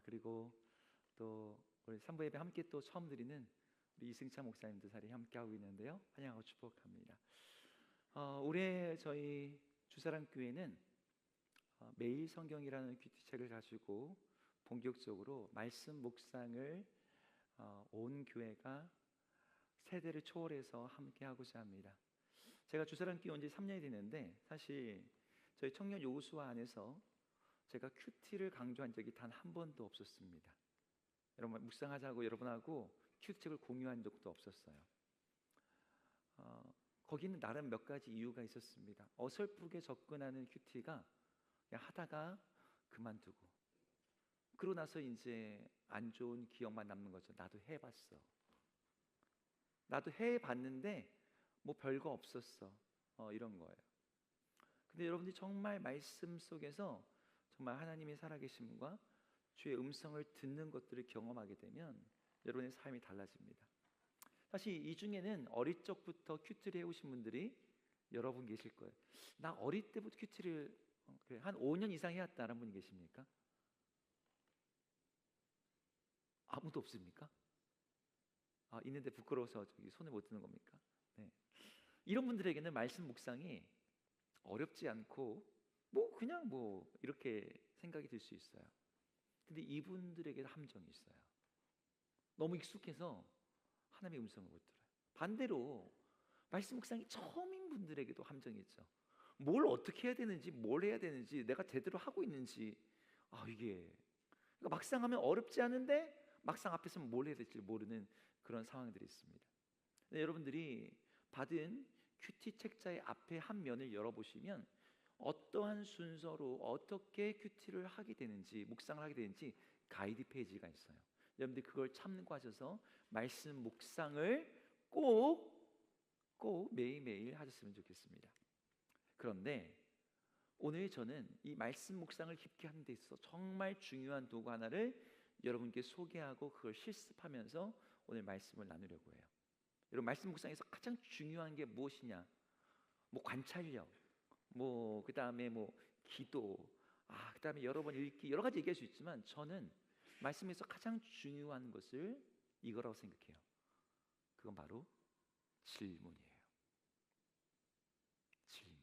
그리고 또 우리 산부 예배 함께 또 처음 드리는 우리 이승찬 목사님도 자리에 함께 하고 있는데요. 환영하고 축복합니다. 올해 저희 주사랑교회는 매일 성경이라는 큐티책을 가지고 본격적으로 말씀 묵상을 온 교회가 세대를 초월해서 함께 하고자 합니다. 제가 주사랑교회 온 지 3년이 됐는데 사실 저희 청년 요구수와 안에서 제가 큐티를 강조한 적이 단 한 번도 없었습니다. 여러분 묵상하자고 여러분하고 큐티책을 공유한 적도 없었어요. 거기는 나름 몇 가지 이유가 있었습니다. 어설프게 접근하는 큐티가 그냥 하다가 그만두고 그러고 나서 이제 안 좋은 기억만 남는 거죠. 나도 해봤어. 나도 해봤는데 뭐 별거 없었어. 이런 거예요. 근데 여러분들이 정말 말씀 속에서 정말 하나님의 살아계심과 주의 음성을 듣는 것들을 경험하게 되면 여러분의 삶이 달라집니다. 사실 이 중에는 어릴 적부터 큐티를 해오신 분들이 여러분 계실 거예요. 나 어릴 때부터 큐티를 한 5년 이상 해왔다는 분이 계십니까? 아무도 없습니까? 있는데 부끄러워서 저기 손을 못 드는 겁니까? 네. 이런 분들에게는 말씀 묵상이 어렵지 않고 그냥 이렇게 생각이 들 수 있어요. 근데 이분들에게도 함정이 있어요. 너무 익숙해서 하나님의 음성을 못 들어요. 반대로 말씀 묵상이 처음인 분들에게도 함정이 있죠. 뭘 어떻게 해야 되는지, 뭘 해야 되는지, 내가 제대로 하고 있는지 이게 그러니까 막상 하면 어렵지 않은데 막상 앞에서 뭘 해야 될지 모르는 그런 상황들이 있습니다. 여러분들이 받은 큐티 책자의 앞에 한 면을 열어보시면 어떠한 순서로 어떻게 큐티를 하게 되는지, 묵상을 하게 되는지 가이드 페이지가 있어요. 여러분들 그걸 참고하셔서 말씀 묵상을 꼭 매일매일 하셨으면 좋겠습니다. 그런데 오늘 저는 이 말씀 묵상을 깊게 하는 데 있어서 정말 중요한 도구 하나를 여러분께 소개하고 그걸 실습하면서 오늘 말씀을 나누려고 해요. 여러분 말씀 묵상에서 가장 중요한 게 무엇이냐? 관찰력, 그다음에 기도, 그다음에 여러 번 읽기, 여러 가지 얘기할 수 있지만 저는 말씀에서 가장 중요한 것을 이거라고 생각해요. 그건 바로 질문이에요. 질문.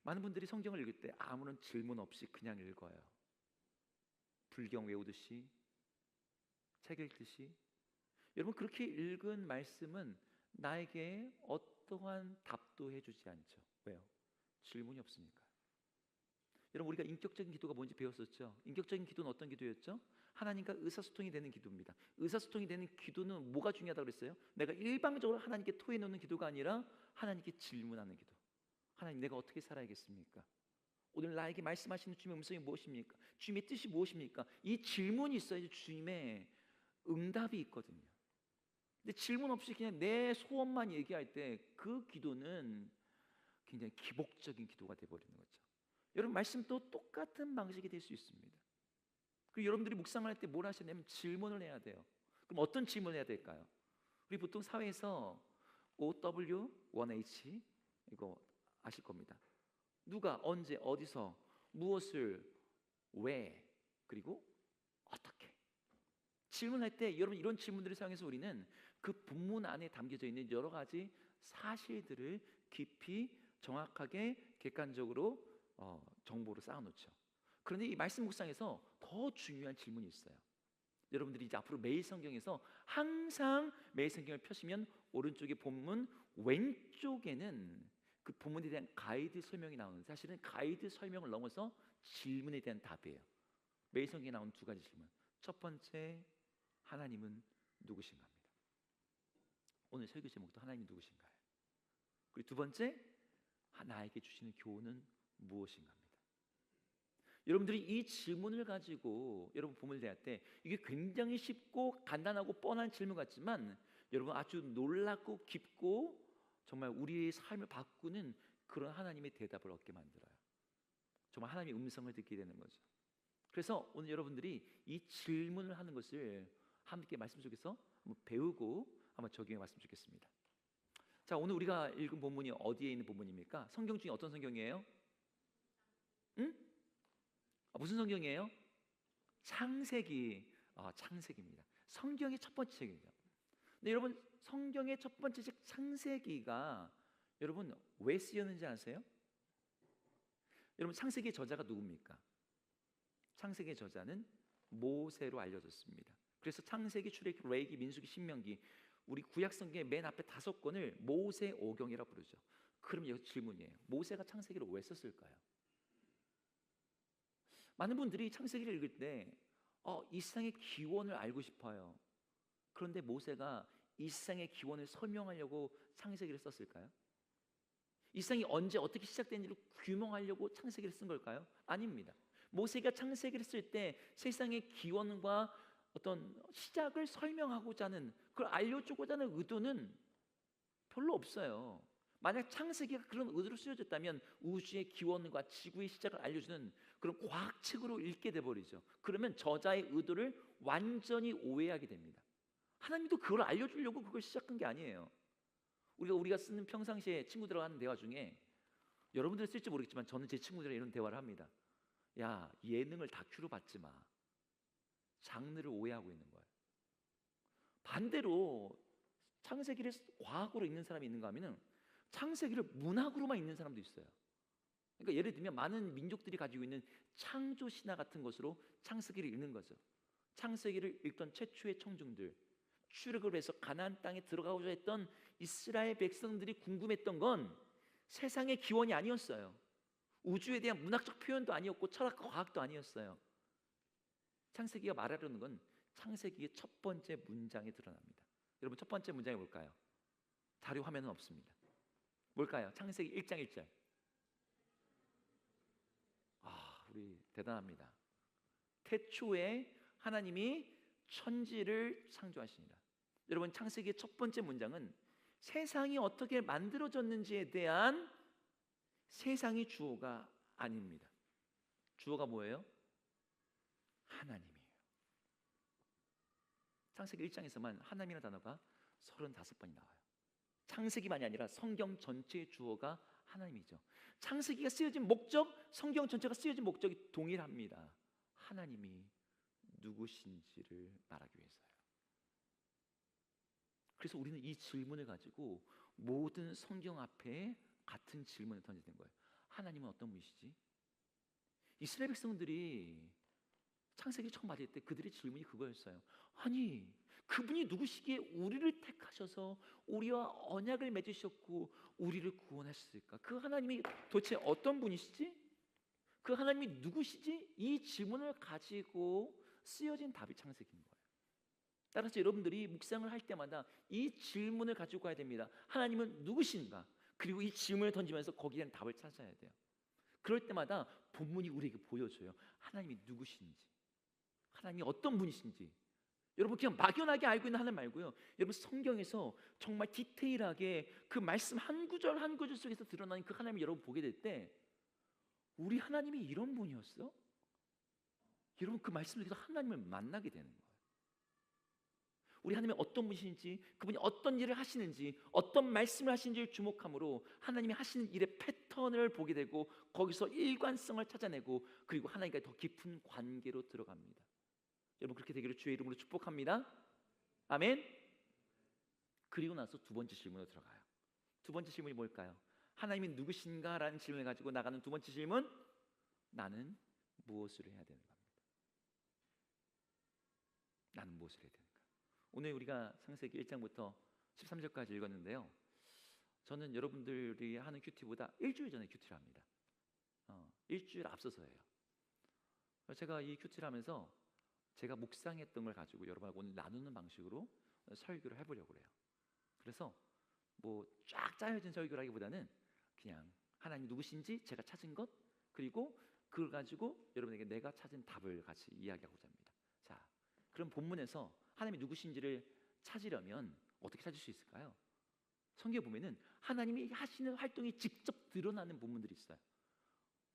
많은 분들이 성경을 읽을 때 아무런 질문 없이 그냥 읽어요. 불경 외우듯이, 책 읽듯이. 여러분 그렇게 읽은 말씀은 나에게 어떠한 답도 해주지 않죠. 왜요? 질문이 없으니까. 여러분 우리가 인격적인 기도가 뭔지 배웠었죠. 인격적인 기도는 어떤 기도였죠? 하나님과 의사소통이 되는 기도입니다. 의사소통이 되는 기도는 뭐가 중요하다고 그랬어요? 내가 일방적으로 하나님께 토해놓는 기도가 아니라 하나님께 질문하는 기도. 하나님 내가 어떻게 살아야겠습니까? 오늘 나에게 말씀하시는 주님의 음성이 무엇입니까? 주님의 뜻이 무엇입니까? 이 질문이 있어야지 주님의 응답이 있거든요. 근데 질문 없이 그냥 내 소원만 얘기할 때 그 기도는 굉장히 기복적인 기도가 되어버리는 거죠. 여러분 말씀도 똑같은 방식이 될 수 있습니다. 그리고 여러분들이 묵상을 할 때 뭘 하셔야 되냐면 질문을 해야 돼요. 그럼 어떤 질문을 해야 될까요? 우리 보통 사회에서 OW1H 이거 아실 겁니다. 누가, 언제, 어디서, 무엇을, 왜, 그리고 어떻게. 질문할 때 여러분 이런 질문들을 사용해서 우리는 그 본문 안에 담겨져 있는 여러 가지 사실들을 깊이 정확하게 객관적으로 정보를 쌓아놓죠. 그런데 이 말씀 묵상에서 더 중요한 질문이 있어요. 여러분들이 이제 앞으로 매일 성경에서 항상 매일 성경을 펴시면 오른쪽에 본문, 왼쪽에는 그 본문에 대한 가이드 설명이 나오는데 사실은 가이드 설명을 넘어서 질문에 대한 답이에요. 매일 성경에 나오는 두 가지 질문. 첫 번째, 하나님은 누구신가입니다. 오늘 설교 제목도 하나님이 누구신가요? 그리고 두 번째, 나에게 주시는 교훈은 무엇인가입니다. 여러분들이 이 질문을 가지고 여러분 본문을 대할 때 이게 굉장히 쉽고 간단하고 뻔한 질문 같지만 여러분 아주 놀랍고 깊고 정말 우리의 삶을 바꾸는 그런 하나님의 대답을 얻게 만들어요. 정말 하나님의 음성을 듣게 되는 거죠. 그래서 오늘 여러분들이 이 질문을 하는 것을 함께 말씀 속에서 한번 배우고 한번 적용해 봤으면 좋겠습니다. 자, 오늘 우리가 읽은 본문이 어디에 있는 본문입니까? 성경 중에 어떤 성경이에요? 응? 무슨 성경이에요? 창세기입니다. 성경의 첫 번째 책이죠. 근데 여러분, 성경의 첫 번째 책 창세기가 여러분 왜 쓰였는지 아세요? 여러분, 창세기의 저자가 누굽니까? 창세기의 저자는 모세로 알려졌습니다. 그래서 창세기, 출애굽기, 레위기, 민수기, 신명기, 우리 구약 성경의 맨 앞에 5권을 모세오경이라고 부르죠. 그럼 여기 질문이에요. 모세가 창세기를 왜 썼을까요? 많은 분들이 창세기를 읽을 때 이 세상의 기원을 알고 싶어요. 그런데 모세가 이 세상의 기원을 설명하려고 창세기를 썼을까요? 이 세상이 언제 어떻게 시작된지를 규명하려고 창세기를 쓴 걸까요? 아닙니다. 모세가 창세기를 쓸 때 세상의 기원과 어떤 시작을 설명하고자 하는, 그걸 알려주고자 하는 의도는 별로 없어요. 만약 창세기가 그런 의도로 쓰여졌다면 우주의 기원과 지구의 시작을 알려주는 그런 과학책으로 읽게 돼버리죠. 그러면 저자의 의도를 완전히 오해하게 됩니다. 하나님도 그걸 알려주려고 그걸 시작한 게 아니에요. 우리가 쓰는 평상시에 친구들하고 하는 대화 중에, 여러분들 쓸지 모르겠지만 저는 제 친구들이랑 이런 대화를 합니다. 야, 예능을 다큐로 봤지 마. 장르를 오해하고 있는 거예요. 반대로 창세기를 과학으로 읽는 사람이 있는가 하면은 창세기를 문학으로만 읽는 사람도 있어요. 그러니까 예를 들면 많은 민족들이 가지고 있는 창조 신화 같은 것으로 창세기를 읽는 거죠. 창세기를 읽던 최초의 청중들, 출애굽을 해서 가나안 땅에 들어가고자 했던 이스라엘 백성들이 궁금했던 건 세상의 기원이 아니었어요. 우주에 대한 문학적 표현도 아니었고 철학과 과학도 아니었어요. 창세기가 말하려는 건 창세기의 첫 번째 문장에 드러납니다. 여러분, 첫 번째 문장이 뭘까요? 자료 화면은 없습니다. 뭘까요? 창세기 1장 1절. 우리 대단합니다. 태초에 하나님이 천지를 창조하시니라. 여러분, 창세기의 첫 번째 문장은 세상이 어떻게 만들어졌는지에 대한 세상의 주어가 아닙니다. 주어가 뭐예요? 하나님이에요. 창세기 1장에서만 하나님이라는 단어가 35번이 나와요. 창세기만이 아니라 성경 전체의 주어가 하나님이죠. 창세기가 쓰여진 목적, 성경 전체가 쓰여진 목적이 동일합니다. 하나님이 누구신지를 말하기 위해서요. 그래서 우리는 이 질문을 가지고 모든 성경 앞에 같은 질문을 던지는 거예요. 하나님은 어떤 분이시지? 이스라엘 백성들이 창세기 처음 받을 때 그들의 질문이 그거였어요. 아니, 그분이 누구시기에 우리를 택하셔서 우리와 언약을 맺으셨고 우리를 구원하셨을까? 그 하나님이 도대체 어떤 분이시지? 그 하나님이 누구시지? 이 질문을 가지고 쓰여진 답이 창세기인 거예요. 따라서 여러분들이 묵상을 할 때마다 이 질문을 가지고 가야 됩니다. 하나님은 누구신가? 그리고 이 질문을 던지면서 거기에 대한 답을 찾아야 돼요. 그럴 때마다 본문이 우리에게 보여줘요. 하나님이 누구신지, 하나님이 어떤 분이신지. 여러분, 그냥 막연하게 알고 있는 하나님 말고요, 여러분 성경에서 정말 디테일하게 그 말씀 한 구절 한 구절 속에서 드러나는 그 하나님을 여러분 보게 될 때, 우리 하나님이 이런 분이었어? 여러분, 그 말씀 속에서 하나님을 만나게 되는 거예요. 우리 하나님이 어떤 분이신지, 그분이 어떤 일을 하시는지, 어떤 말씀을 하시는지를 주목함으로 하나님이 하시는 일의 패턴을 보게 되고 거기서 일관성을 찾아내고 그리고 하나님과 더 깊은 관계로 들어갑니다. 여러분, 그렇게 되기를 주의 이름으로 축복합니다. 아멘. 그리고 나서 두 번째 질문으로 들어가요. 두 번째 질문이 뭘까요? 하나님이 누구신가? 라는 질문을 가지고 나가는 두 번째 질문, 나는 무엇을 해야 되는가? 나는 무엇을 해야 되는가? 오늘 우리가 창세기 1장부터 13절까지 읽었는데요, 저는 여러분들이 하는 큐티보다 일주일 전에 큐티를 합니다. 일주일 앞서서예요. 제가 이 큐티를 하면서 제가 묵상했던 걸 가지고 여러분하고 오늘 나누는 방식으로 설교를 해보려고 해요. 그래서 뭐 쫙 짜여진 설교라기보다는 그냥 하나님 누구신지 제가 찾은 것, 그리고 그걸 가지고 여러분에게 내가 찾은 답을 같이 이야기하고자 합니다. 자, 그럼 본문에서 하나님이 누구신지를 찾으려면 어떻게 찾을 수 있을까요? 성경에 보면은 하나님이 하시는 활동이 직접 드러나는 본문들이 있어요.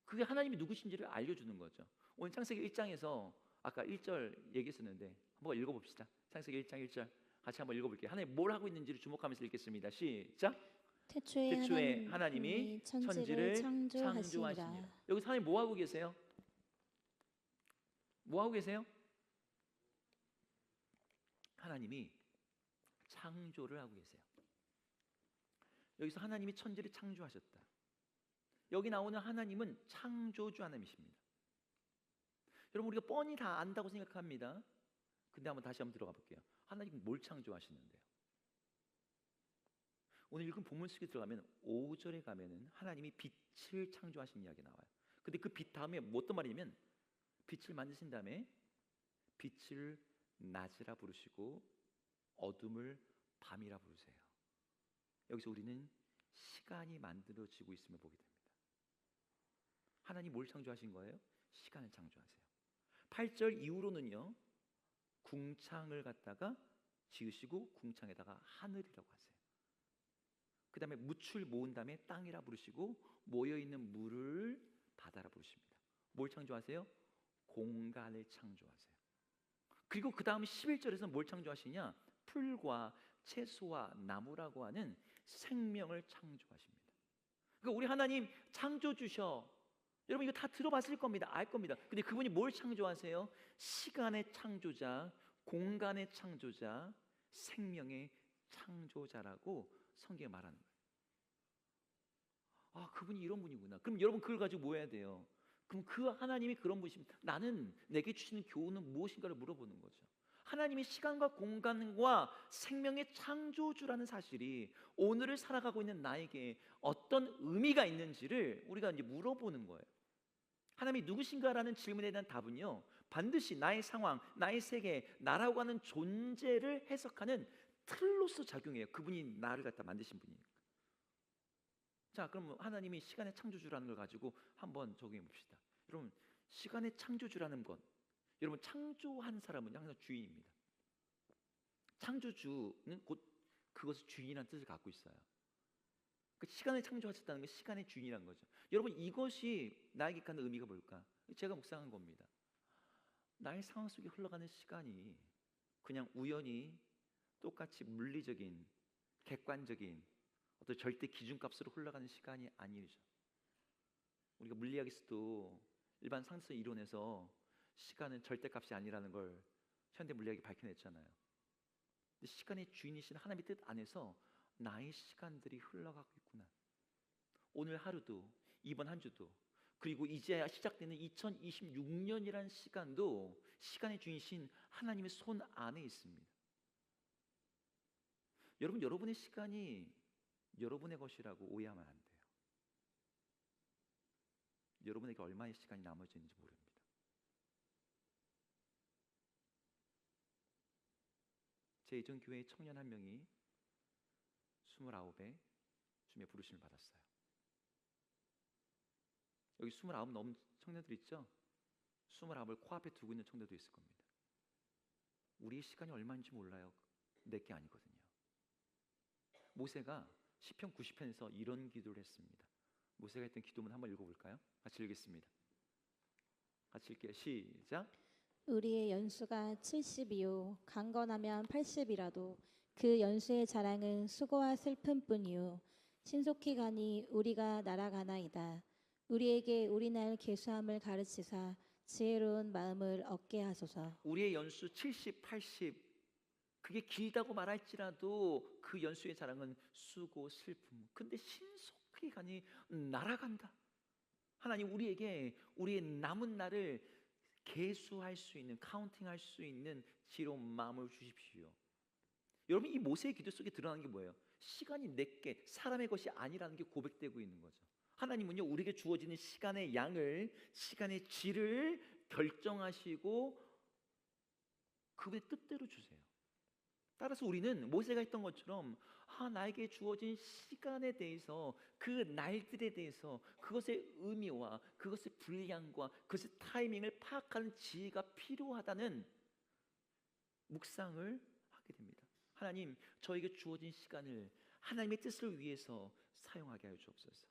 그게 하나님이 누구신지를 알려주는 거죠. 오늘 창세기 1장에서 아까 1절 얘기했었는데 한번 읽어봅시다. 창세기 1장 1절 같이 한번 읽어볼게요. 하나님 뭘 하고 있는지를 주목하면서 읽겠습니다. 시작. 태초에 하나님이 천지를 창조하시니라. 여기서 하나님 뭐 하고 계세요? 뭐 하고 계세요? 하나님이 창조를 하고 계세요. 여기서 하나님이 천지를 창조하셨다. 여기 나오는 하나님은 창조주 하나님이십니다. 여러분, 우리가 뻔히 다 안다고 생각합니다. 근데 다시 한번 들어가 볼게요. 하나님 뭘 창조하시는데요? 오늘 읽은 본문 속에 들어가면 5절에 가면은 하나님이 빛을 창조하신 이야기 나와요. 근데 그 빛 다음에 뭐 어떤 말이냐면, 빛을 만드신 다음에 빛을 낮이라 부르시고 어둠을 밤이라 부르세요. 여기서 우리는 시간이 만들어지고 있음을 보게 됩니다. 하나님 뭘 창조하신 거예요? 시간을 창조하세요. 8절 이후로는요, 궁창을 갖다가 지으시고 궁창에다가 하늘이라고 하세요. 그 다음에 묻을 모은 다음에 땅이라 부르시고 모여있는 물을 바다라 부르십니다. 뭘 창조하세요? 공간을 창조하세요. 그리고 그 다음 11절에서 뭘 창조하시냐? 풀과 채소와 나무라고 하는 생명을 창조하십니다. 그러니까 우리 하나님 창조주셔. 여러분, 이거 다 들어봤을 겁니다. 알 겁니다. 근데 그분이 뭘 창조하세요? 시간의 창조자, 공간의 창조자, 생명의 창조자라고 성경에 말하는 거예요. 아, 그분이 이런 분이구나. 그럼 여러분, 그걸 가지고 뭐 해야 돼요? 그럼 그 하나님이 그런 분이시면 나는 내게 주시는 교훈은 무엇인가를 물어보는 거죠. 하나님이 시간과 공간과 생명의 창조주라는 사실이 오늘을 살아가고 있는 나에게 어떤 의미가 있는지를 우리가 이제 물어보는 거예요. 하나님이 누구신가라는 질문에 대한 답은요, 반드시 나의 상황, 나의 세계, 나라고 하는 존재를 해석하는 틀로서 작용해요. 그분이 나를 갖다 만드신 분이니까. 자, 그럼 하나님이 시간의 창조주라는 걸 가지고 한번 적용해 봅시다. 여러분, 시간의 창조주라는 건, 여러분, 창조한 사람은 항상 주인입니다. 창조주는 곧 그것을 주인이라는 뜻을 갖고 있어요. 그 시간을 창조하셨다는 건 시간의 주인이라는 거죠. 여러분, 이것이 나에게 갖는 의미가 뭘까? 제가 묵상한 겁니다. 나의 상황 속에 흘러가는 시간이 그냥 우연히 똑같이 물리적인, 객관적인 어떤 절대 기준값으로 흘러가는 시간이 아니죠. 우리가 물리학에서도 일반 상승 이론에서 시간은 절대값이 아니라는 걸 현대 물리학이 밝혀냈잖아요. 근데 시간의 주인이신 하나님의 뜻 안에서 나의 시간들이 흘러가고 있구나. 오늘 하루도, 이번 한 주도, 그리고 이제 시작되는 2026년이라는 시간도 시간의 주인이신 하나님의 손 안에 있습니다. 여러분, 여러분의 시간이 여러분의 것이라고 오해하면 안 돼요. 여러분에게 얼마의 시간이 남아져 있는지 모릅니다. 제 예전 교회의 청년 한 명이 29에 주님의 부르심을 받았어요. 여기 29 넘은 청년들 있죠? 29을 코앞에 두고 있는 청년도 있을 겁니다. 우리의 시간이 얼마인지 몰라요. 내게 아니거든요. 모세가 시편 90편에서 이런 기도를 했습니다. 모세가 했던 기도문 한번 읽어볼까요? 같이 읽겠습니다. 같이 읽게요. 시작. 우리의 연수가 70이요 강건하면 80이라도 그 연수의 자랑은 수고와 슬픔뿐이요 신속히 가니 우리가 날아가나이다. 우리에게 우리 날 계수함을 가르치사 지혜로운 마음을 얻게 하소서. 우리의 연수 70, 80, 그게 길다고 말할지라도 그 연수의 자랑은 수고, 슬픔. 근데 신속히 가니 날아간다. 하나님, 우리에게 우리의 남은 날을 계수할 수 있는, 카운팅할 수 있는 지혜로운 마음을 주십시오. 여러분, 이 모세의 기도 속에 드러나는 게 뭐예요? 시간이 내게, 사람의 것이 아니라는 게 고백되고 있는 거죠. 하나님은요, 우리에게 주어지는 시간의 양을, 시간의 질을 결정하시고 그분의 뜻대로 주세요. 따라서 우리는 모세가 했던 것처럼 나에게 주어진 시간에 대해서, 그 날들에 대해서 그것의 의미와 그것의 분량과 그것의 타이밍을 파악하는 지혜가 필요하다는 묵상을 하게 됩니다. 하나님, 저에게 주어진 시간을 하나님의 뜻을 위해서 사용하게 하여 주옵소서.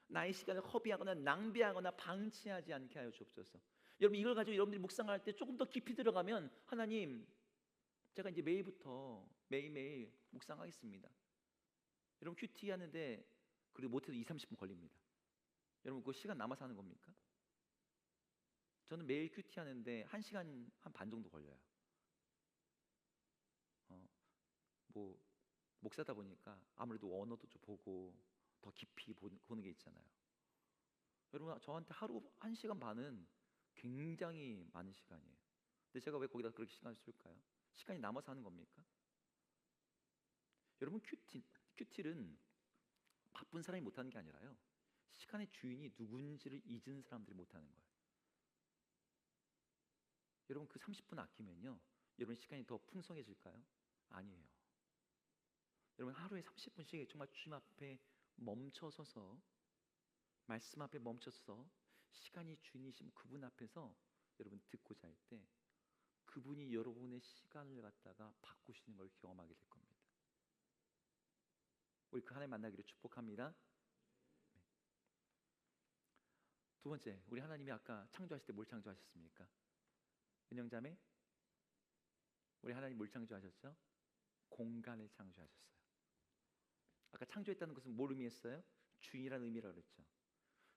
나의 시간을 허비하거나 낭비하거나 방치하지 않게 하여 주옵소서. 여러분, 이걸 가지고 여러분들이 묵상할 때 조금 더 깊이 들어가면, 하나님, 제가 이제 매일부터 매일매일 묵상하겠습니다. 여러분, 큐티 하는데 그리고 못해도 20-30분 걸립니다. 여러분, 그 시간 남아서 하는 겁니까? 저는 매일 큐티 하는데 1시간 한 반 정도 걸려요. 뭐 목사다 보니까 아무래도 언어도 좀 보고 더 깊이 보는 게 있잖아요. 여러분, 저한테 하루 1시간 반은 굉장히 많은 시간이에요. 근데 제가 왜 거기다 그렇게 시간을 쓸까요? 시간이 남아서 하는 겁니까? 여러분, 큐티는 바쁜 사람이 못하는 게 아니라요, 시간의 주인이 누군지를 잊은 사람들이 못하는 거예요. 여러분, 그 30분 아끼면요, 여러분 시간이 더 풍성해질까요? 아니에요. 여러분, 하루에 30분씩 정말 주님 앞에 멈춰서서, 말씀 앞에 멈춰서 시간이 주인이신 그분 앞에서 여러분 듣고자 할 때 그분이 여러분의 시간을 갖다가 바꾸시는 걸 경험하게 될 겁니다. 우리 그 하나님 만나기를 축복합니다. 네. 두 번째, 우리 하나님이 아까 창조하실 때 뭘 창조하셨습니까? 은영자매, 우리 하나님 뭘 창조하셨죠? 공간을 창조하셨어요. 아까 창조했다는 것은 뭘 의미했어요? 주인이라는 의미라고 그랬죠.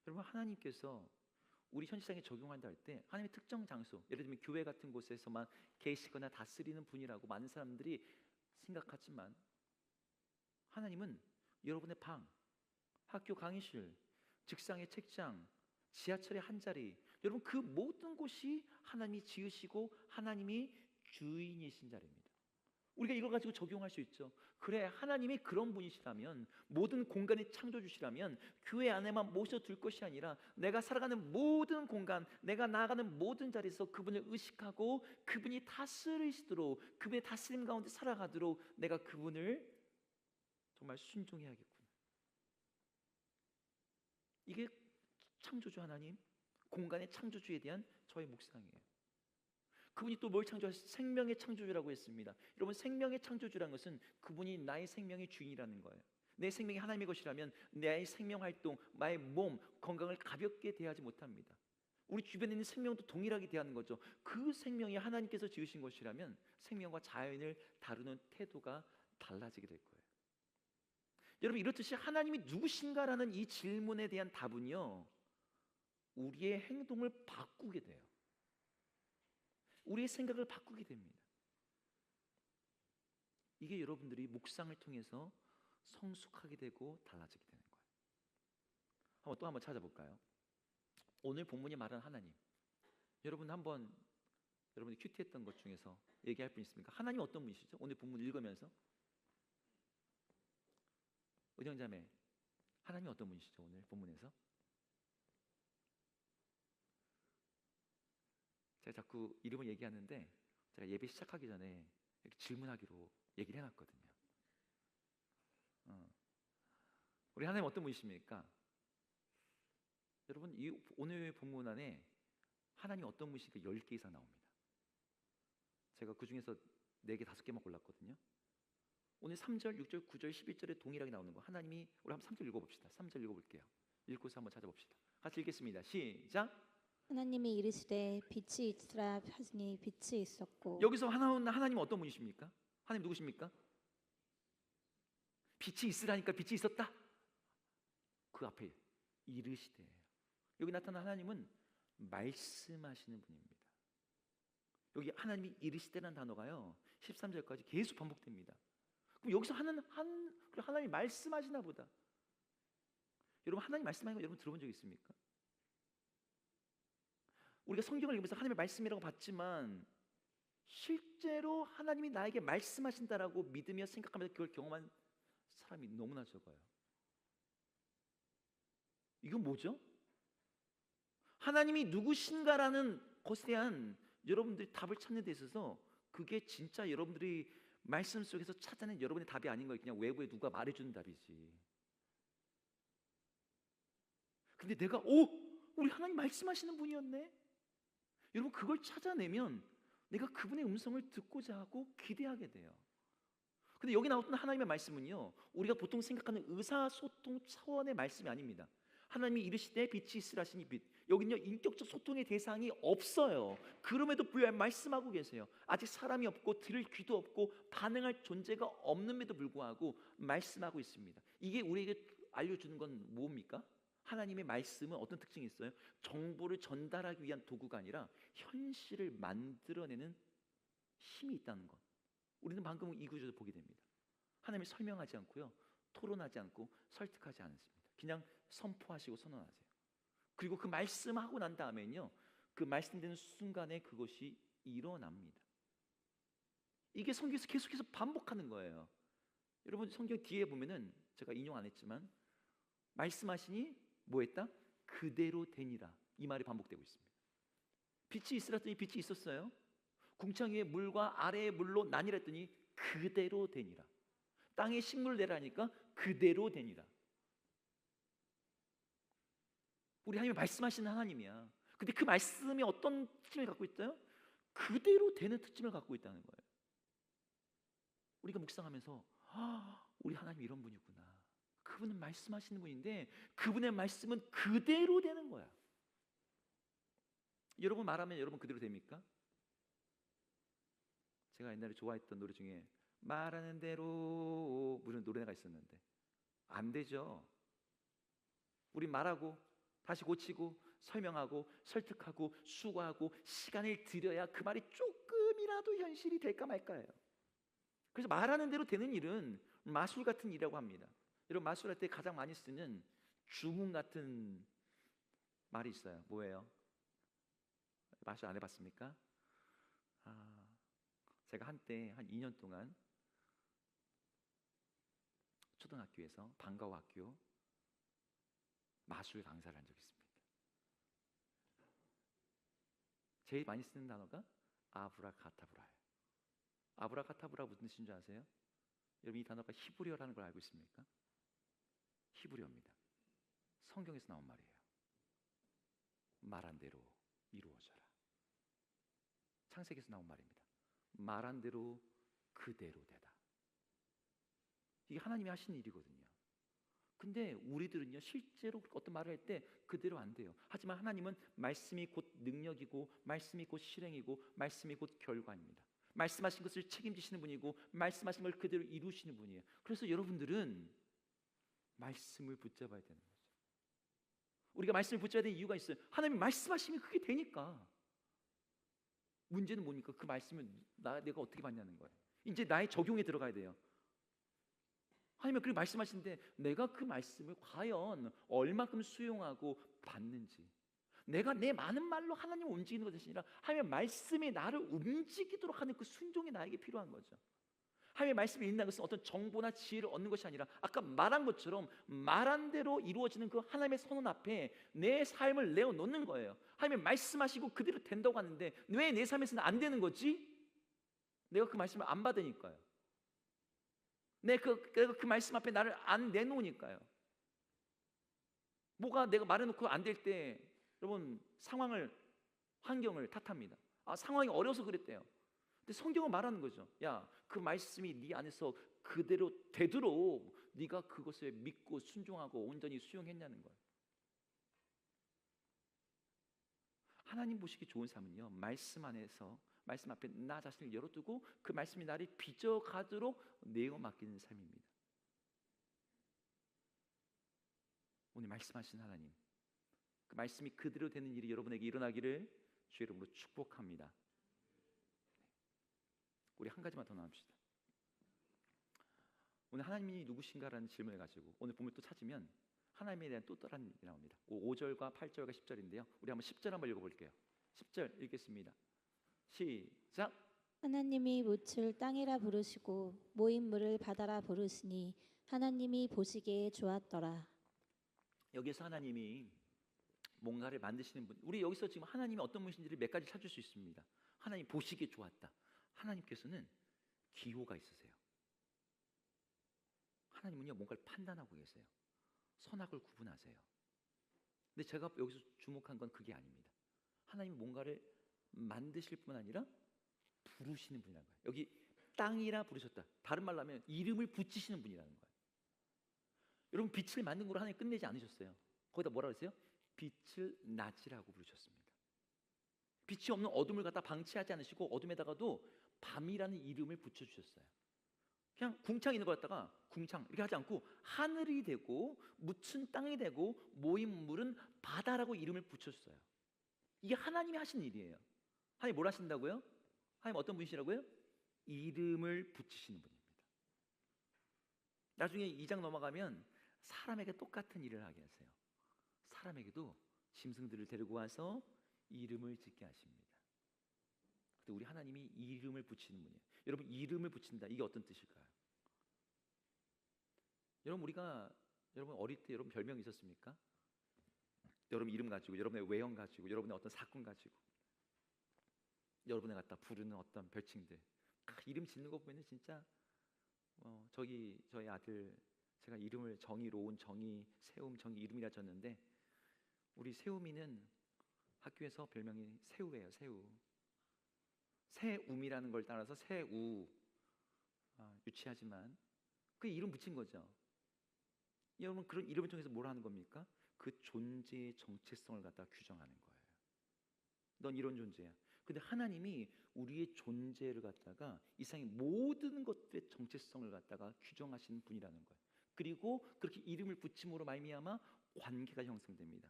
여러분, 하나님께서 우리 현 세상에 적용한다 할 때 하나님의 특정 장소, 예를 들면 교회 같은 곳에서만 계시거나 다스리는 분이라고 많은 사람들이 생각하지만, 하나님은 여러분의 방, 학교 강의실, 직장의 책장, 지하철의 한자리, 여러분 그 모든 곳이 하나님이 지으시고 하나님이 주인이신 자리입니다. 우리가 이걸 가지고 적용할 수 있죠. 그래, 하나님이 그런 분이시라면, 모든 공간에 창조주시라면 교회 안에만 모셔둘 것이 아니라 내가 살아가는 모든 공간, 내가 나아가는 모든 자리에서 그분을 의식하고 그분이 다스리시도록, 그분의 다스림 가운데 살아가도록 내가 그분을 정말 순종해야겠구나. 이게 창조주 하나님, 공간의 창조주에 대한 저의 묵상이에요. 그분이 또 뭘 창조하셨어요? 생명의 창조주라고 했습니다. 여러분, 생명의 창조주라는 것은 그분이 나의 생명의 주인이라는 거예요. 내 생명이 하나님의 것이라면 나의 생명 활동, 나의 몸, 건강을 가볍게 대하지 못합니다. 우리 주변에 있는 생명도 동일하게 대하는 거죠. 그 생명이 하나님께서 지으신 것이라면 생명과 자연을 다루는 태도가 달라지게 될 거예요. 여러분, 이렇듯이 하나님이 누구신가라는 이 질문에 대한 답은요, 우리의 행동을 바꾸게 돼요. 우리의 생각을 바꾸게 됩니다. 이게 여러분들이 묵상을 통해서 성숙하게 되고 달라지게 되는 거예요. 또 한번 찾아볼까요? 오늘 본문이 말하는 하나님, 여러분 한번 여러분이 큐티했던 것 중에서 얘기할 분 있습니까? 하나님 어떤 분이시죠? 오늘 본문 읽으면서 은영자매, 하나님 어떤 분이시죠? 오늘 본문에서 제가 자꾸 이름을 얘기하는데 제가 예배 시작하기 전에 이렇게 질문하기로 얘기를 해놨거든요. 우리 하나님 어떤 분이십니까? 여러분, 이 오늘 본문 안에 하나님 어떤 분이십니까? 10개 이상 나옵니다. 제가 그 중에서 4개, 5개만 골랐거든요. 오늘 3절, 6절, 9절, 11절에 동일하게 나오는 거, 하나님이, 우리 한번 3절 읽어봅시다. 3절 읽어볼게요. 읽고서 한번 찾아봅시다. 같이 읽겠습니다. 시작. 하나님이 이르시되 빛이 있으라 하시니 빛이 있었고. 여기서 하나님 어떤 분이십니까? 하나님 누구십니까? 빛이 있으라니까 빛이 있었다. 그 앞에 이르시되, 여기 나타난 하나님은 말씀하시는 분입니다. 여기 하나님이 이르시되라는 단어가요 13절까지 계속 반복됩니다. 그럼 여기서 하나님 말씀하시나 보다. 여러분, 하나님 말씀하는 거 여러분 들어본 적 있습니까? 우리가 성경을 읽으면서 하나님의 말씀이라고 봤지만 실제로 하나님이 나에게 말씀하신다라고 믿으며 생각하면서 그걸 경험한 사람이 너무나 적어요. 이건 뭐죠? 하나님이 누구신가라는 것에 대한 여러분들이 답을 찾는 데 있어서 그게 진짜 여러분들이 말씀 속에서 찾아낸 여러분의 답이 아닌 거예요. 그냥 외부에 누가 말해주는 답이지. 근데 내가 우리 하나님 말씀하시는 분이었네. 여러분, 그걸 찾아내면 내가 그분의 음성을 듣고자 하고 기대하게 돼요. 근데 여기 나오는 하나님의 말씀은요, 우리가 보통 생각하는 의사소통 차원의 말씀이 아닙니다. 하나님이 이르시되 빛이 있으라 하시니 빛. 여기는요, 인격적 소통의 대상이 없어요. 그럼에도 불구하고 말씀하고 계세요. 아직 사람이 없고 들을 귀도 없고 반응할 존재가 없는데도 불구하고 말씀하고 있습니다. 이게 우리에게 알려주는 건 뭡니까? 하나님의 말씀은 어떤 특징이 있어요? 정보를 전달하기 위한 도구가 아니라 현실을 만들어내는 힘이 있다는 것. 우리는 방금 이 구절을 보게 됩니다. 하나님이 설명하지 않고요, 토론하지 않고 설득하지 않습니다. 그냥 선포하시고 선언하세요. 그리고 그 말씀하고 난 다음에는요, 그 말씀되는 순간에 그것이 일어납니다. 이게 성경에서 계속해서 반복하는 거예요. 여러분 성경 뒤에 보면은 제가 인용 안 했지만 말씀하시니 뭐했다? 그대로 되니라. 이 말이 반복되고 있습니다. 빛이 있으라 했더니 빛이 있었어요. 궁창 위에 물과 아래의 물로 나뉘라 했더니 그대로 되니라. 땅에 식물 내라니까 그대로 되니라. 우리 하나님이 말씀하시는 하나님이야. 근데 그 말씀이 어떤 특징을 갖고 있어요? 그대로 되는 특징을 갖고 있다는 거예요. 우리가 묵상하면서 우리 하나님 이런 분이구나. 그분은 말씀하시는 분인데 그분의 말씀은 그대로 되는 거야. 여러분 말하면 여러분 그대로 됩니까? 제가 옛날에 좋아했던 노래 중에 말하는 대로 무슨 노래가 있었는데 안 되죠. 우리 말하고 다시 고치고 설명하고 설득하고 수고하고 시간을 들여야 그 말이 조금이라도 현실이 될까 말까예요. 그래서 말하는 대로 되는 일은 마술 같은 일이라고 합니다. 여러분 마술할 때 가장 많이 쓰는 주문 같은 말이 있어요. 뭐예요? 마술 안 해봤습니까? 제가 한때 한 2년 동안 초등학교에서 방과후학교 마술 강사를 한 적이 있습니다. 제일 많이 쓰는 단어가 아브라카타브라예요. 아브라카타브라 무슨 뜻인 줄 아세요? 여러분 이 단어가 히브리어라는 걸 알고 있습니까? 히브리어입니다. 성경에서 나온 말이에요. 말한 대로 이루어져라. 창세기에서 나온 말입니다. 말한 대로 그대로 되다. 이게 하나님이 하신 일이거든요. 근데 우리들은요 실제로 어떤 말을 할 때 그대로 안 돼요. 하지만 하나님은 말씀이 곧 능력이고 말씀이 곧 실행이고 말씀이 곧 결과입니다. 말씀하신 것을 책임지시는 분이고 말씀하신 걸 그대로 이루시는 분이에요. 그래서 여러분들은 말씀을 붙잡아야 되는 거죠. 우리가 말씀을 붙잡아야 되는 이유가 있어요. 하나님이 말씀하시면 그게 되니까. 문제는 뭡니까? 그 말씀을 내가 어떻게 받냐는 거예요. 이제 나의 적용에 들어가야 돼요. 하나님은 그렇게 말씀하시는데 내가 그 말씀을 과연 얼마큼 수용하고 받는지, 내가 내 많은 말로 하나님을 움직이는 것이 아니라 하나님의 말씀이 나를 움직이도록 하는 그 순종이 나에게 필요한 거죠. 하나님의 말씀이 있는 것은 어떤 정보나 지혜를 얻는 것이 아니라 아까 말한 것처럼 말한 대로 이루어지는 그 하나님의 선언 앞에 내 삶을 내어놓는 거예요. 하나님이 말씀하시고 그대로 된다고 하는데 왜 내 삶에서는 안 되는 거지? 내가 그 말씀을 안 받으니까요. 내가 그 말씀 앞에 나를 안 내놓으니까요. 뭐가 내가 말해놓고 안 될 때 여러분 상황을, 환경을 탓합니다. 상황이 어려서 그랬대요. 근데 성경은 말하는 거죠. 야, 그 말씀이 네 안에서 그대로 되도록 네가 그것을 믿고 순종하고 온전히 수용했냐는 거예요. 하나님 보시기 좋은 삶은요, 말씀 안에서 말씀 앞에 나 자신을 열어두고 그 말씀이 나를 빚어가도록 내어 맡기는 삶입니다. 오늘 말씀하신 하나님, 그 말씀이 그대로 되는 일이 여러분에게 일어나기를 주의 이름으로 축복합니다. 우리 한 가지만 더 나눕시다. 오늘 하나님이 누구신가라는 질문을 가지고 오늘 본문을 또 찾으면 하나님에 대한 또 다른 일이 나옵니다. 5절과 8절과 10절인데요. 우리 한번 10절 한번 읽어볼게요. 10절 읽겠습니다. 시작. 하나님이 묻을 땅이라 부르시고 모인 물을 바다라 부르시니 하나님이 보시기에 좋았더라. 여기서 하나님이 뭔가를 만드시는 분, 우리 여기서 지금 하나님이 어떤 분이신지를 몇 가지 찾을 수 있습니다. 하나님 보시기에 좋았다. 하나님께서는 기호가 있으세요. 하나님은요 뭔가를 판단하고 계세요. 선악을 구분하세요. 근데 제가 여기서 주목한 건 그게 아닙니다. 하나님이 뭔가를 만드실 뿐 아니라 부르시는 분이라는 거예요. 여기 땅이라 부르셨다. 다른 말로 하면 이름을 붙이시는 분이라는 거예요. 여러분 빛을 만든 걸로 하나님 끝내지 않으셨어요. 거기다 뭐라 그랬어요? 빛을 낮이라고 부르셨습니다. 빛이 없는 어둠을 갖다 방치하지 않으시고 어둠에다가도 밤이라는 이름을 붙여주셨어요. 그냥 궁창 있는 걸 갖다가 궁창 이렇게 하지 않고 하늘이 되고 묻힌 땅이 되고 모인 물은 바다라고 이름을 붙여줬어요. 이게 하나님이 하신 일이에요. 하나님 뭘 하신다고요? 하나님 어떤 분이시라고요? 이름을 붙이시는 분입니다. 나중에 2장 넘어가면 사람에게 똑같은 일을 하게 하세요. 사람에게도 짐승들을 데리고 와서 이름을 짓게 하십니다. 근데 우리 하나님이 이름을 붙이는 분이에요. 여러분, 이름을 붙인다, 이게 어떤 뜻일까요? 여러분 어릴 때 여러분 별명 있었습니까? 여러분 이름 가지고, 여러분의 외형 가지고, 여러분의 어떤 사건 가지고 여러분의 갖다 부르는 어떤 별칭들, 이름 짓는 거 보면 진짜 저희 아들, 제가 이름을 정의, 로운, 정의, 세움, 정의 이름이라 졌는데, 우리 세움이는 학교에서 별명이 새우예요. 새우. 새움이라는 걸 따라서 새우. 유치하지만 그 이름 붙인 거죠. 여러분, 그런 이름을 통해서 뭘 하는 겁니까? 그 존재의 정체성을 갖다 규정하는 거예요. 넌 이런 존재야. 근데 하나님이 우리의 존재를 갖다가 이 세상의 모든 것들의 정체성을 갖다가 규정하시는 분이라는 거예요. 그리고 그렇게 이름을 붙임으로 말미암아 관계가 형성됩니다.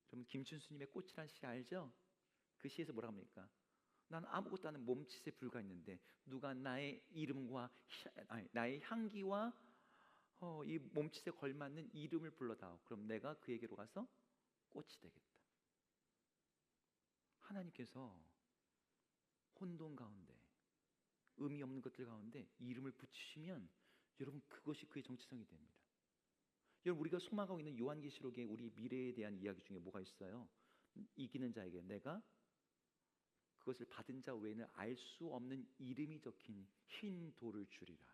여러분, 김춘수님의 꽃이란 시 알죠? 그 시에서 뭐라 합니까? 난 아무것도 아닌 몸짓에 불과했는데 누가 나의 이름과 나의 향기와 이 몸짓에 걸맞는 이름을 불러다오. 그럼 내가 그에게로 가서 꽃이 되겠다. 하나님께서 혼돈 가운데, 의미 없는 것들 가운데 이름을 붙이시면 여러분, 그것이 그의 정체성이 됩니다. 여러분, 우리가 소망하고 있는 요한계시록에 우리 미래에 대한 이야기 중에 뭐가 있어요? 이기는 자에게 내가 그것을 받은 자 외에는 알 수 없는 이름이 적힌 흰 돌을 주리라.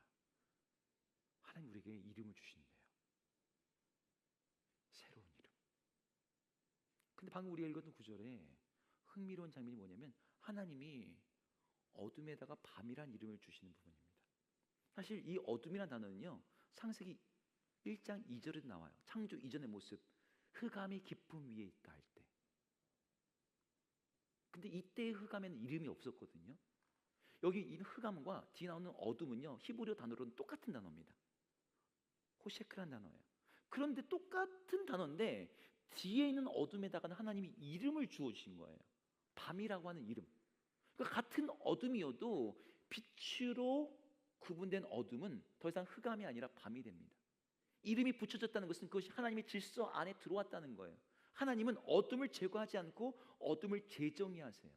하나님 우리에게 이름을 주신대요. 새로운 이름. 근데 방금 우리가 읽었던 구절에 흥미로운 장면이 뭐냐면, 하나님이 어둠에다가 밤이란 이름을 주시는 부분입니다. 사실 이 어둠이란 단어는요, 창세기 1장 2절에도 나와요. 창조 이전의 모습, 흑암이 깊음 위에 있다 할 때. 근데 이때의 흑암에는 이름이 없었거든요. 여기 이 흑암과 뒤에 나오는 어둠은요, 히브리어 단어로는 똑같은 단어입니다. 호셰크란 단어예요. 그런데 똑같은 단어인데 뒤에 있는 어둠에다가는 하나님이 이름을 주어주신 거예요. 밤이라고 하는 이름. 그러니까 같은 어둠이어도 빛으로 구분된 어둠은 더 이상 흑암이 아니라 밤이 됩니다. 이름이 붙여졌다는 것은 그것이 하나님의 질서 안에 들어왔다는 거예요. 하나님은 어둠을 제거하지 않고 어둠을 재정의하세요.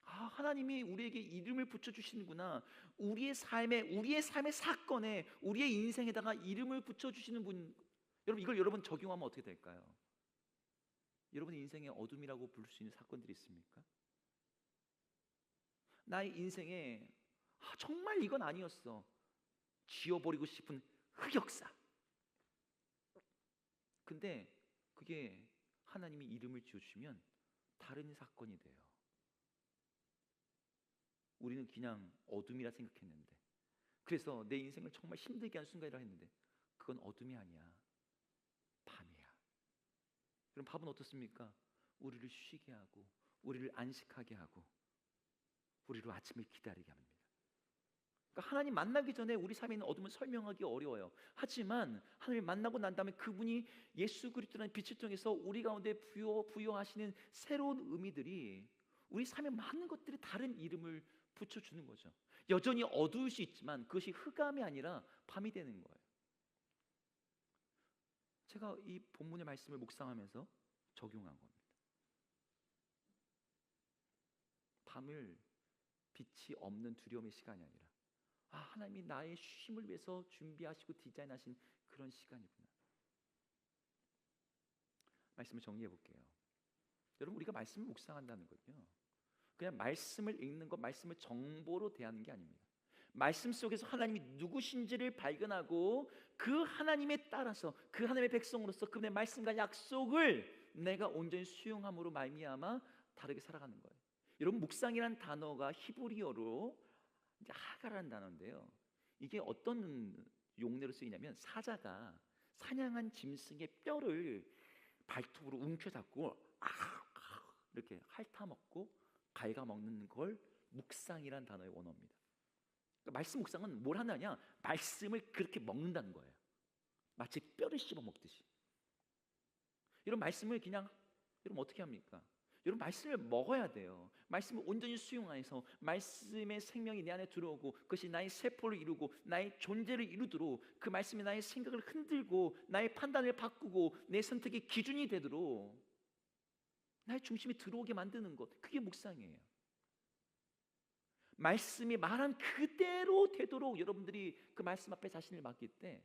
하나님이 우리에게 이름을 붙여주시는구나. 우리의 삶의 사건에, 우리의 인생에다가 이름을 붙여주시는 분. 여러분, 이걸 여러분 적용하면 어떻게 될까요? 여러분의 인생에 어둠이라고 부를 수 있는 사건들이 있습니까? 나의 인생에 정말 이건 아니었어, 지워버리고 싶은 흑역사. 근데 그게 하나님이 이름을 지어주시면 다른 사건이 돼요. 우리는 그냥 어둠이라 생각했는데, 그래서 내 인생을 정말 힘들게 한 순간이라 했는데 그건 어둠이 아니야, 밤이야. 그럼 밤은 어떻습니까? 우리를 쉬게 하고, 우리를 안식하게 하고, 우리로 아침을 기다리게 합니다. 그러니까 하나님 만나기 전에 우리 삶에 있는 어둠은 설명하기 어려워요. 하지만 하나님 만나고 난 다음에 그분이 예수 그리스도라는 빛을 통해서 우리 가운데 부여하시는 새로운 의미들이 우리 삶에 많은 것들이 다른 이름을 붙여주는 거죠. 여전히 어두울 수 있지만 그것이 흑암이 아니라 밤이 되는 거예요. 제가 이 본문의 말씀을 묵상하면서 적용한 겁니다. 밤을 빛이 없는 두려움의 시간이 아니라 하나님이 나의 쉼을 위해서 준비하시고 디자인하신 그런 시간이구나. 말씀을 정리해 볼게요. 여러분, 우리가 말씀을 묵상한다는 건요, 그냥 말씀을 읽는 것, 말씀을 정보로 대하는 게 아닙니다. 말씀 속에서 하나님이 누구신지를 발견하고 그 하나님에 따라서 그 하나님의 백성으로서 그분의 말씀과 약속을 내가 온전히 수용함으로 말미암아 다르게 살아가는 거예요. 여러분, 묵상이란 단어가 히브리어로 이제 하가라는 단어인데요, 이게 어떤 용례로 쓰이냐면, 사자가 사냥한 짐승의 뼈를 발톱으로 움켜잡고 이렇게 핥아먹고 갉아먹는 걸 묵상이란 단어의 원어입니다. 그러니까 말씀 묵상은 뭘 하느냐, 말씀을 그렇게 먹는다는 거예요. 마치 뼈를 씹어 먹듯이. 이런 말씀을 그냥 여러분 어떻게 합니까? 여러분 말씀을 먹어야 돼요. 말씀을 온전히 수용해서 말씀의 생명이 내 안에 들어오고 그것이 나의 세포를 이루고 나의 존재를 이루도록 그 말씀이 나의 생각을 흔들고 나의 판단을 바꾸고 내 선택의 기준이 되도록 나의 중심이 들어오게 만드는 것, 그게 묵상이에요. 말씀이 말한 그대로 되도록 여러분들이 그 말씀 앞에 자신을 맡길 때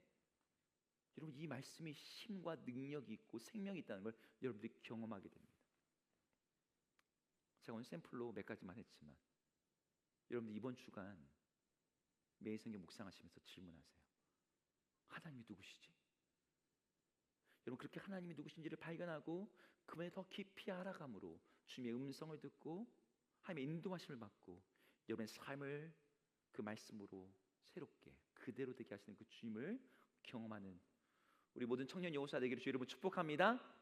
여러분 이 말씀이 힘과 능력이 있고 생명이 있다는 걸 여러분들이 경험하게 됩니다. 제가 오늘 샘플로 몇 가지만 했지만 여러분들 이번 주간 매일 성경 묵상하시면서 질문하세요. 하나님이 누구시지? 여러분 그렇게 하나님이 누구신지를 발견하고 그분에 더 깊이 알아감으로 주님의 음성을 듣고 하나님의 인도하심을 받고 여러분의 삶을 그 말씀으로 새롭게 그대로 되게 하시는 그 주님을 경험하는 우리 모든 청년 여호수아 되기를 주 여러분 축복합니다.